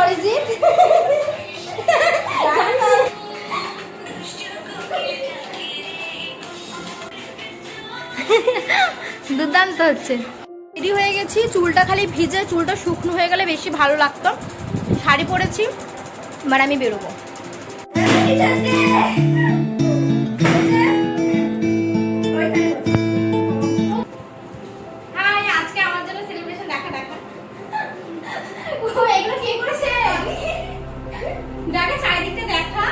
অরিজিৎ। দুর্দান্ত হচ্ছে। রেডি হয়ে গেছি, চুলটা খালি ভিজে, চুলটা শুকনো হয়ে গেলে বেশি ভালো লাগতো। শাড়ি পরেছি, এবার আমি বেরোবো। আজকে আমার জন্য সেলিব্রেশন দেখা দেখা এগুলো কে করেছে দেখা, চারিদিকটা দেখা।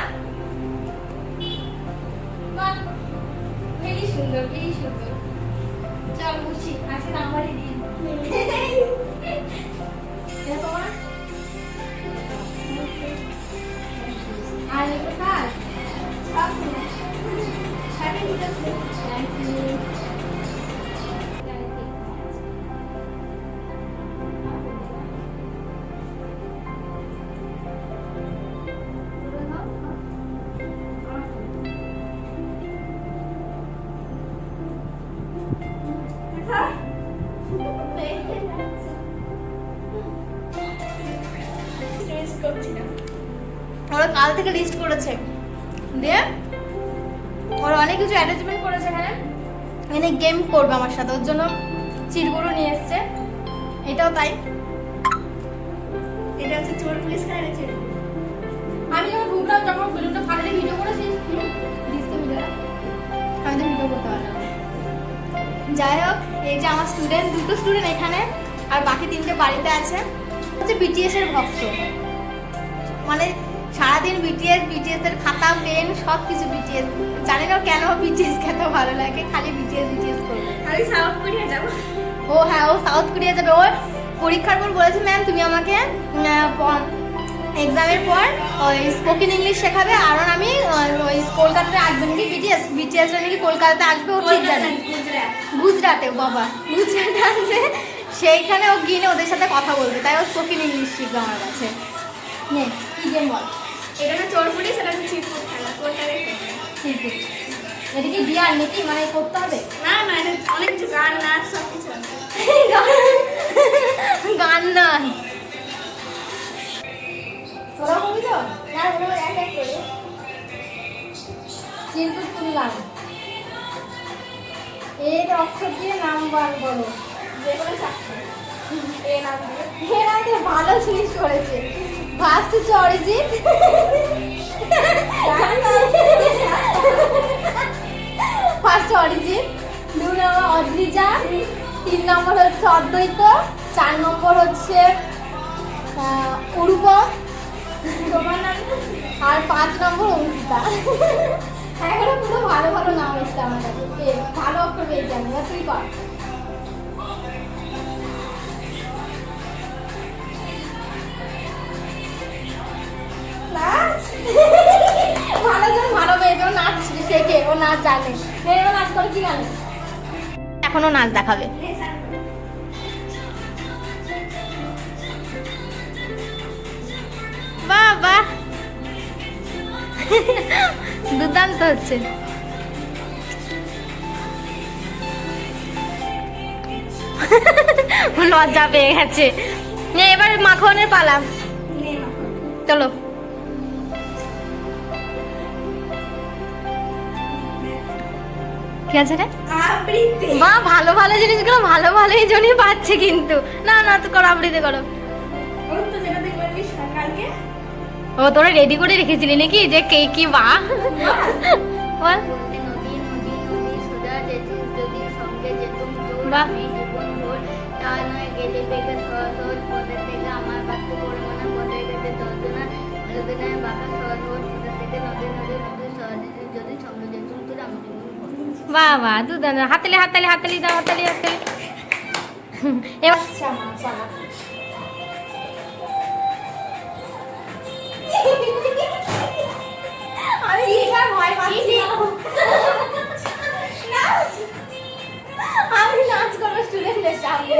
ভেরি সুন্দর, ভেরি সুন্দর। চল বসি, আজকে আমারই দিন। তোমার আর কোথায় সব সাথে দিতে। Thank you. ওরা কাল থেকে লিস্ট করেছে, দিয়ে ওরা অনেক কিছু অ্যারেঞ্জমেন্ট করেছে। এখানে গেম করবে আমার সাথে, ওর জন্য চিরগুলো নিয়ে এসছে। এটাও তাই, এটা হচ্ছে চোর পুলিশ কাহিনী চিরগুলো। আমি যখন ঢুকলাম তখন ফিল্মটা ফাটালে ভিডিও করেছিস, আমি তো ভিডিও করতে পারলাম। যাই হোক, এই যে আমার স্টুডেন্ট, দুটো স্টুডেন্ট এখানে আর বাকি তিনটে বাড়িতে আছে। হচ্ছে বিটিএস এর ভক্ত, মানে সারাদিন বিটিএস এর খাতা পেন সব কিছু বিটিএস। জানি না কেন বিটিএস খেতে ভালো লাগে, খালি বিটিএস করবে। আমি সাউথ কোরিয়া যাব। ও হ্যাঁ, ও সাউথ কোরিয়া যাবে। ও পরীক্ষার পর বলেছে, ম্যাম তুমি আমাকে এক্সামের পর ওই স্পোকেন ইংলিশ শেখাবে। আর আমি ওই কলকাতাতে আসবে নাকি বিটিএস নাকি কলকাতাতে আসবে, ও ঠিক জানে। গুজরাটে, বাবা গুজরাটে আসবে, সেইখানে ও গিয়ে ওদের সাথে কথা বলবে। তাই ও স্পোকেন ইংলিশ শিখবে আমার কাছে। নে কি গেম বল? এটা না চোর পুলিশ, এটা হচ্ছে চিরকুট খেলা। কোনটারে চিরকুট? এটা কি বিয়ার নাকি, মানে করতে হবে? না না, এটা অনেক কিছু গান নাচ সব কিছু আছে। গান নাই, তোরা করবি তো? না, ওগুলো এক এক করে চিরকুট তুললাম, এর অক্ষর দিয়ে নাম বার বলো। যেগুলো চারটে এ নাম দিয়ে। এরা তো ভালো জিনিস করেছে। ফার্স্ট হচ্ছে অরিজিৎ, ফার্স্ট অরিজিৎ, 2 নম্বর অদ্রিজা, 3 নম্বর হচ্ছে অদ্বৈত, 4 নম্বর হচ্ছে অরূপম, তোমার নাম আর 5 নম্বর অঙ্কিতা। এখানে পুরো ভালো ভালো নাম এসছে আমার কাছে, ভালো অক্ষর পেয়েছি আমি। তুই কর। ভালোজন ভালো মেয়ে, ও নাচ শেখে, ও নাচ জানে। মেয়েও নাচ করে, কি জানে? এখনো নাচ দেখাবে। বাহ বাহ, দুর্দান্ত হচ্ছে। লজ্জা পেয়ে গেছে। এবার মাখনের পালা, চলো। কি আছে রে? আবৃত্তি। মা ভালো ভালো জিনিসগুলো ভালো ভালোই জনই পাচ্ছে, কিন্তু না না, তো করো, আবৃত্তি করো। ওর তো যেটা দেখবি সকালকে। ও তোরা রেডি করে রেখেছিলি নাকি, যে কে কি বা বল। বাহ, বাহ বাহ, দুর্দান্ত। হাততালি হাততালি হাততালি দাও, হাততালি হাততালি। এবার আমি নাচ করবো স্টুডেন্টদের সামনে।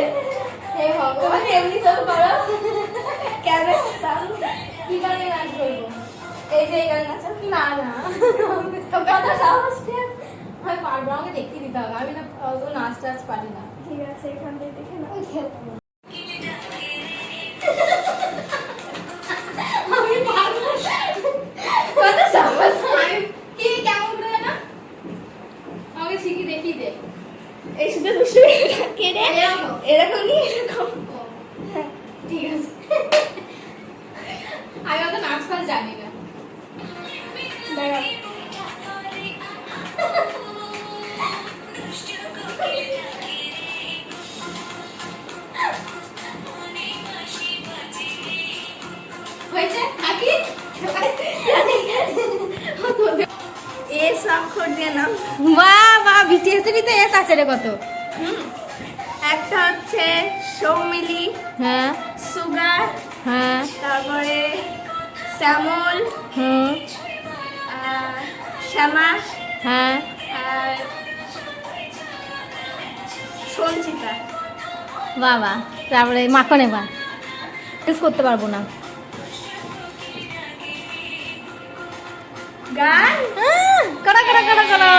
হে ভগবান, এমনি তো করো। ক্যামেরার সামনে কিভাবে নাচ করবো? এই যে এই গান নাচো। না না, কথা সাহস আমি পারবো, আমাকে দেখিয়ে দিতে হবে। আমি না অত নাচ টাচ পারি না। ঠিক আছে, এখান থেকে দেখে নাও। হয়েছে কাকি এস অক্ষর দিয়ে নাম। বাহ বাহ, বিটিএস এরই তো এস আছে রে কত। একটা হচ্ছে সৌমিলি, হ্যাঁ সুগার, হ্যাঁ তারপরে শ্যামল, হুম শ্যামা, হ্যাঁ আর সঞ্চিতা। বাবা, তারপরে মাখন এবার ইউজ করতে পারবো না। গান করা করা করা করা,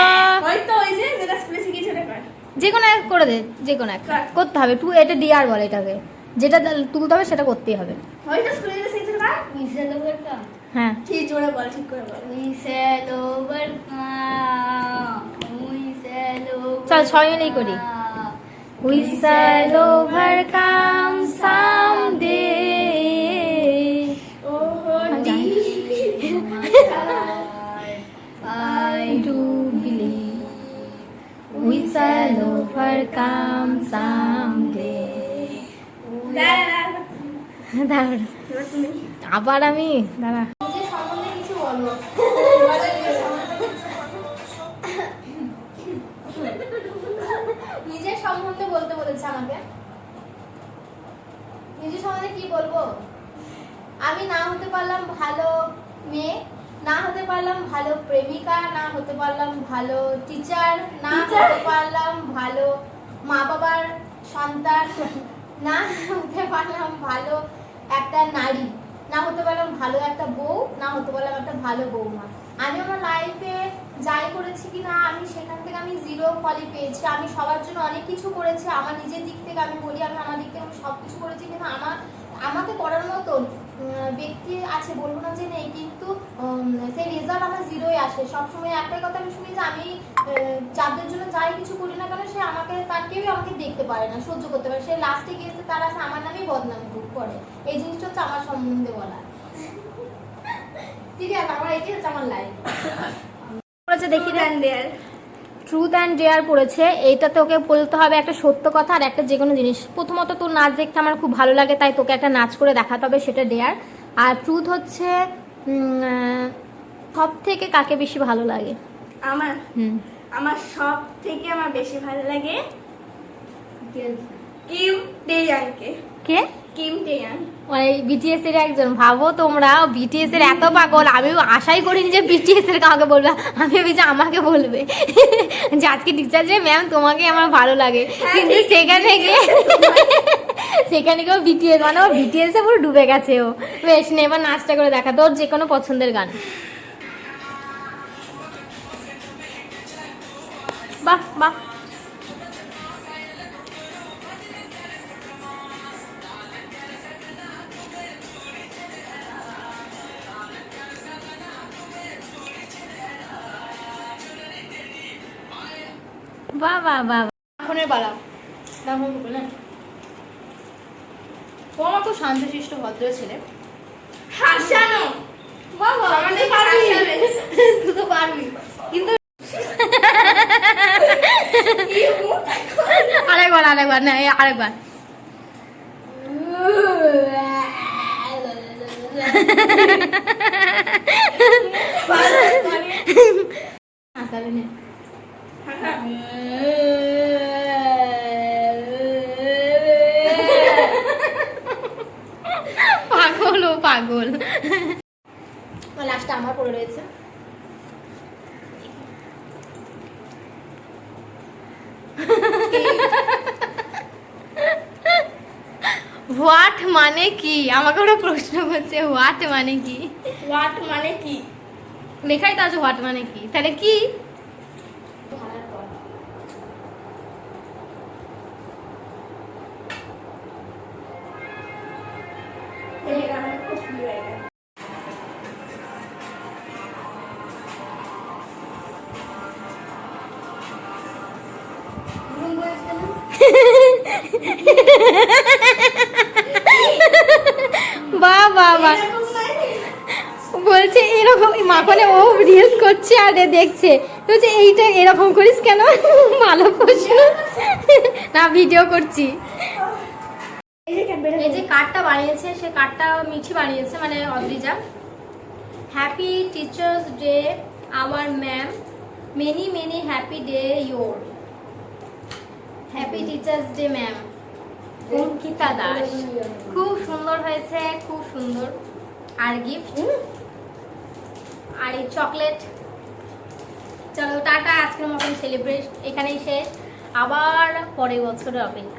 ওই তো ওই যে যেটা স্কুলে শিখিয়েছে ওটা কর। যে কোনো এক করে দে, যে কোনো এক কর। করতে হবে। টু এটা ডিআর বলে এটাকে, যেটা তুলতে হবে সেটা করতেই হবে। ওই তো স্কুলে যেটা শিখিয়েছে ওটা কর। হ্যাঁ ঠিক জোরে বল, ঠিক করে বল। চল 6 মিলেই করি। We shall overcome someday. I do believe we shall overcome someday. দাঁড়া, এবার তুমি আবার আমি দাঁড়া। নিজের সম্বন্ধে কিছু বলো। নিজের সম্বন্ধে বলতে বলেছে আমাকে। নিজের সম্বন্ধে কি বলবো? আমি না হতে পারলাম ভালো মেয়ে, না হতে পারলাম ভালো প্রেমিকা, না হতে পারলাম ভালো টিচার, না হতে পারলাম ভালো মা বাবার সন্তান, না হতে পারলাম ভালো একটা নারী, না হতে পারলাম ভালো একটা বউ, না হতে পারলাম একটা ভালো বৌমা। আমি আমার লাইফে যাই করেছি কিনা আমি সেখান থেকে আমি 0 ফলই পেয়েছি। আমি সবার জন্য অনেক কিছু করেছি। আমার নিজের দিক থেকে আমি বলি, আমি আমার দিক থেকে আমি সব কিছু করেছি, কিন্তু আমাকে করার মতন ব্যক্তি আছে, বলবো না যে নেই, কিন্তু সেই রেজাল্ট আমার 0ই আসে। সবসময় একটাই কথা আমি শুনি যে আমি যাদের জন্য যাই কিছু করি না কেন, সে আমাকে, তার কেউই আমাকে দেখতে পারে না, সহ্য করতে পারে। সে লাস্টে গিয়েছে তার আছে আমার নামেই বদনাম করে। এই জিনিসটা হচ্ছে আমার সম্বন্ধে বলা। সিরিয়াস, আমার এটাই হচ্ছে আমার লাইফ। দেখি ট্রুথ অ্যান্ড ডেয়ার পড়েছে। এইটাতে ওকে বলতে হবে একটা সত্য কথা আর একটা যে কোনো জিনিস। প্রথমত তোর নাচ দেখতে আমার খুব ভালো লাগে, তাই তোকে একটা নাচ করে দেখাতে হবে, সেটা ডেয়ার। আর ট্রুথ হচ্ছে সব থেকে কাকে বেশি ভালো লাগে? আমার আমার সব থেকে আমার বেশি ভালো লাগে কিম টেয়াংকে। কে? কিম টেয়াং, মানে বিটিএস এর একজন। ভাবো তোমরা, বিটিএস এর এত পাগল। আমিও আশাই করিনি যে বিটিএস এর কাউকে বলবে, আমি ভেবেছি আমাকে বলবে যে আজকে টিচার যে ম্যাম তোমাকে আমার ভালো লাগে, কিন্তু সেখানে গিয়ে বিটিএস, মানে ও বিটিএস এ পুরো ডুবে গেছে ও। বেশ নে, এবার নাচটা করে দেখা তোর যে কোনো পছন্দের গান। বাহ বাহ, বাহ বাহ বাহ। এখনের বালা ও আমার খুব শান্তশিষ্ট ভদ্র ছেলে। হাসানো বাবা, আমাদের পারবি, তুই তো পারবি, কিন্তু আরেকবার না, আরেকবার। পাগল ও পাগল। লাস্টটা আমার পড়ে রয়েছে। হোয়াট মানে কি? আমাকে ওরা প্রশ্ন করছে হোয়াট মানে কি। হোয়াট মানে কি? লেখাই তো আছে হোয়াট মানে কি, তাহলে কি? বাহ বাহ বাহ, বলছে এরকম মাখনে ও রিলস করছে আর এ দেখছে, বলছে এইটা এরকম করিস কেন? ভালো প্রশ্ন না, ভিডিও করছি। এই যে কার্ডটা বানিয়েছে, সে কার্ডটা মিঠি বানিয়েছে, মানে Adrija. Happy teachers day our ma'am, many many happy day your. Happy teachers day ma'am Ankita Das. খুব সুন্দর হয়েছে, খুব সুন্দর। আর গিফট, আর এই চকলেট। চলো টাটা, আজকের মতন সেলিব্রেট এখানেই শেষ, আবার পরের বছরের অপেক্ষা।